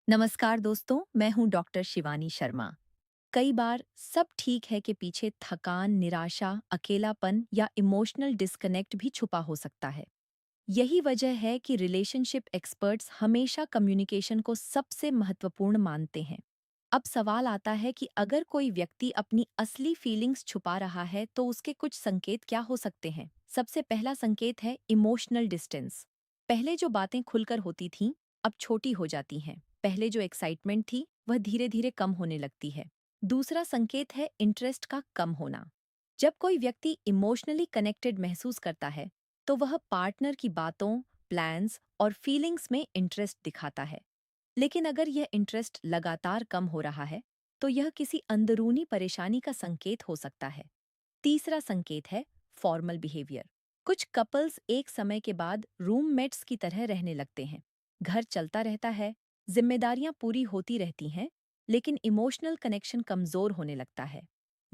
नमस्कार दोस्तों, मैं हूं डॉक्टर शिवानी शर्मा। कई बार सब ठीक है के पीछे थकान, निराशा, अकेलापन या इमोशनल डिस्कनेक्ट भी छुपा हो सकता है। यही वजह है कि रिलेशनशिप एक्सपर्ट्स हमेशा कम्युनिकेशन को सबसे महत्वपूर्ण मानते हैं। अब सवाल आता है कि अगर कोई व्यक्ति अपनी असली फीलिंग्स छुपा रहा है तो उसके कुछ संकेत क्या हो सकते हैं। सबसे पहला संकेत है इमोशनल डिस्टेंस। पहले जो बातें खुलकर होती थीं, अब छोटी हो जाती हैं। पहले जो एक्साइटमेंट थी, वह धीरे धीरे कम होने लगती है। दूसरा संकेत है इंटरेस्ट का कम होना। जब कोई व्यक्ति इमोशनली कनेक्टेड महसूस करता है तो वह पार्टनर की बातों, प्लान्स और फीलिंग्स में इंटरेस्ट दिखाता है। लेकिन अगर यह इंटरेस्ट लगातार कम हो रहा है, तो यह किसी अंदरूनी परेशानी का संकेत हो सकता है। तीसरा संकेत है फॉर्मल बिहेवियर। कुछ कपल्स एक समय के बाद रूममेट्स की तरह रहने लगते हैं। घर चलता रहता है, जिम्मेदारियां पूरी होती रहती हैं, लेकिन इमोशनल कनेक्शन कमजोर होने लगता है।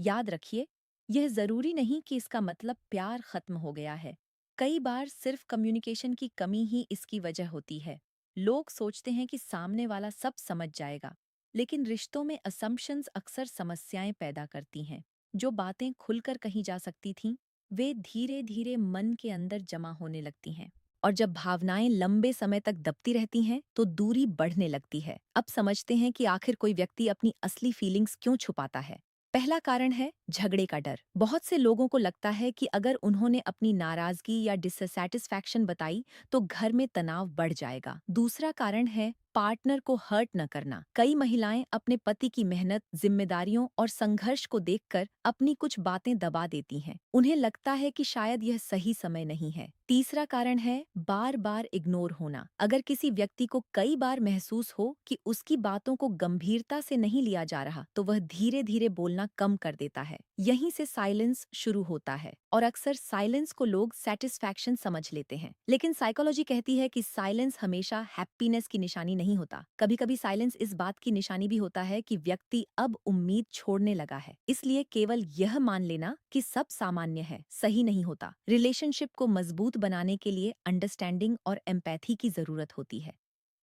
याद रखिए, यह जरूरी नहीं कि इसका मतलब प्यार खत्म हो गया है। कई बार सिर्फ कम्युनिकेशन की कमी ही इसकी वजह होती है। लोग सोचते हैं कि सामने वाला सब समझ जाएगा, लेकिन रिश्तों में असम्पशंस अक्सर समस्याएं पैदा करती हैं। जो बातें खुलकर कही जा सकती थीं, वे धीरे धीरे मन के अंदर जमा होने लगती हैं। और जब भावनाएं लंबे समय तक दबती रहती हैं, तो दूरी बढ़ने लगती है। अब समझते हैं कि आखिर कोई व्यक्ति अपनी असली फीलिंग्स क्यों छुपाता है। पहला कारण है झगड़े का डर। बहुत से लोगों को लगता है कि अगर उन्होंने अपनी नाराजगी या डिससैटिस्फैक्शन बताई, तो घर में तनाव बढ़ जाएगा। दूसरा कारण है पार्टनर को हर्ट न करना। कई महिलाएं अपने पति की मेहनत, जिम्मेदारियों और संघर्ष को देखकर अपनी कुछ बातें दबा देती हैं। उन्हें लगता है कि शायद यह सही समय नहीं है। तीसरा कारण है बार बार इग्नोर होना। अगर किसी व्यक्ति को कई बार महसूस हो कि उसकी बातों को गंभीरता से नहीं लिया जा रहा, तो वह धीरे धीरे बोलना कम कर देता है। यहीं से साइलेंस शुरू होता है, और अक्सर साइलेंस को लोग सेटिस्फैक्शन समझ लेते हैं। लेकिन साइकोलॉजी कहती है कि साइलेंस हमेशा हैप्पीनेस की निशानी नहीं होता। कभी कभी साइलेंस इस बात की निशानी भी होता है कि व्यक्ति अब उम्मीद छोड़ने लगा है। इसलिए केवल यह मान लेना कि सब सामान्य है सही नहीं होता। रिलेशनशिप को मजबूत बनाने के लिए अंडरस्टैंडिंग और एम्पैथी की जरूरत होती है।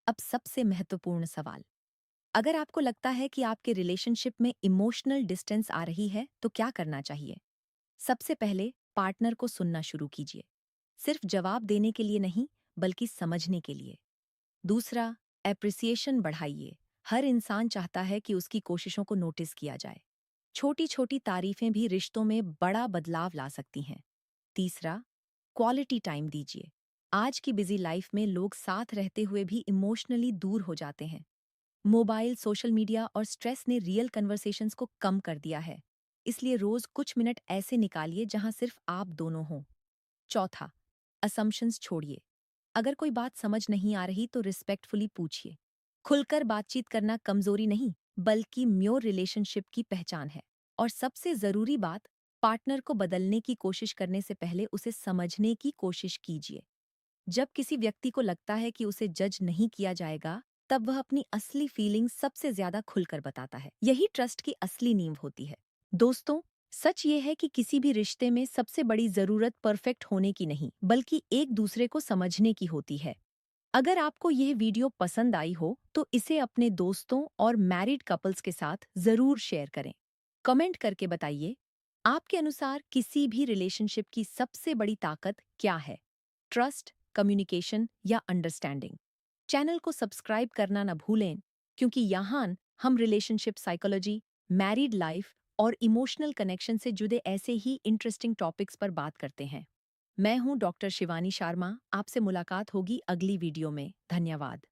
अब सबसे महत्वपूर्ण सवाल, अगर आपको लगता है कि आपके रिलेशनशिप में इमोशनल डिस्टेंस आ रही है, तो क्या करना चाहिए। सबसे पहले पार्टनर को सुनना शुरू कीजिए। सिर्फ जवाब देने के लिए नहीं, बल्कि समझने के लिए। दूसरा, एप्रिसिएशन बढ़ाइए। हर इंसान चाहता है कि उसकी कोशिशों को नोटिस किया जाए। छोटी छोटी तारीफें भी रिश्तों में बड़ा बदलाव ला सकती हैं। तीसरा, क्वालिटी टाइम दीजिए। आज की बिजी लाइफ में लोग साथ रहते हुए भी इमोशनली दूर हो जाते हैं। मोबाइल, सोशल मीडिया और स्ट्रेस ने रियल कन्वर्सेशंस को कम कर दिया है। इसलिए रोज कुछ मिनट ऐसे निकालिए जहां सिर्फ आप दोनों हों। चौथा, असम्पशंस छोड़िए। अगर कोई बात समझ नहीं आ रही तो रिस्पेक्टफुली पूछिए। खुलकर बातचीत करना कमजोरी नहीं, बल्कि म्योर रिलेशनशिप की पहचान है। और सबसे जरूरी बात, पार्टनर को बदलने की कोशिश करने से पहले उसे समझने की कोशिश कीजिए। जब किसी व्यक्ति को लगता है कि उसे जज नहीं किया जाएगा, तब वह अपनी असली फीलिंग्स सबसे ज्यादा खुलकर बताता है। यही ट्रस्ट की असली नींव होती है। दोस्तों, सच ये है कि किसी भी रिश्ते में सबसे बड़ी जरूरत परफेक्ट होने की नहीं, बल्कि एक दूसरे को समझने की होती है। अगर आपको यह वीडियो पसंद आई हो, तो इसे अपने दोस्तों और मैरिड कपल्स के साथ जरूर शेयर करें। कमेंट करके बताइए, आपके अनुसार किसी भी रिलेशनशिप की सबसे बड़ी ताकत क्या है। ट्रस्ट, कम्युनिकेशन या अंडरस्टैंडिंग। चैनल को सब्सक्राइब करना न भूलें, क्योंकि यहाँ हम रिलेशनशिप साइकोलॉजी, मैरिड लाइफ और इमोशनल कनेक्शन से जुड़े ऐसे ही इंटरेस्टिंग टॉपिक्स पर बात करते हैं। मैं हूं डॉक्टर शिवानी शर्मा। आपसे मुलाकात होगी अगली वीडियो में। धन्यवाद।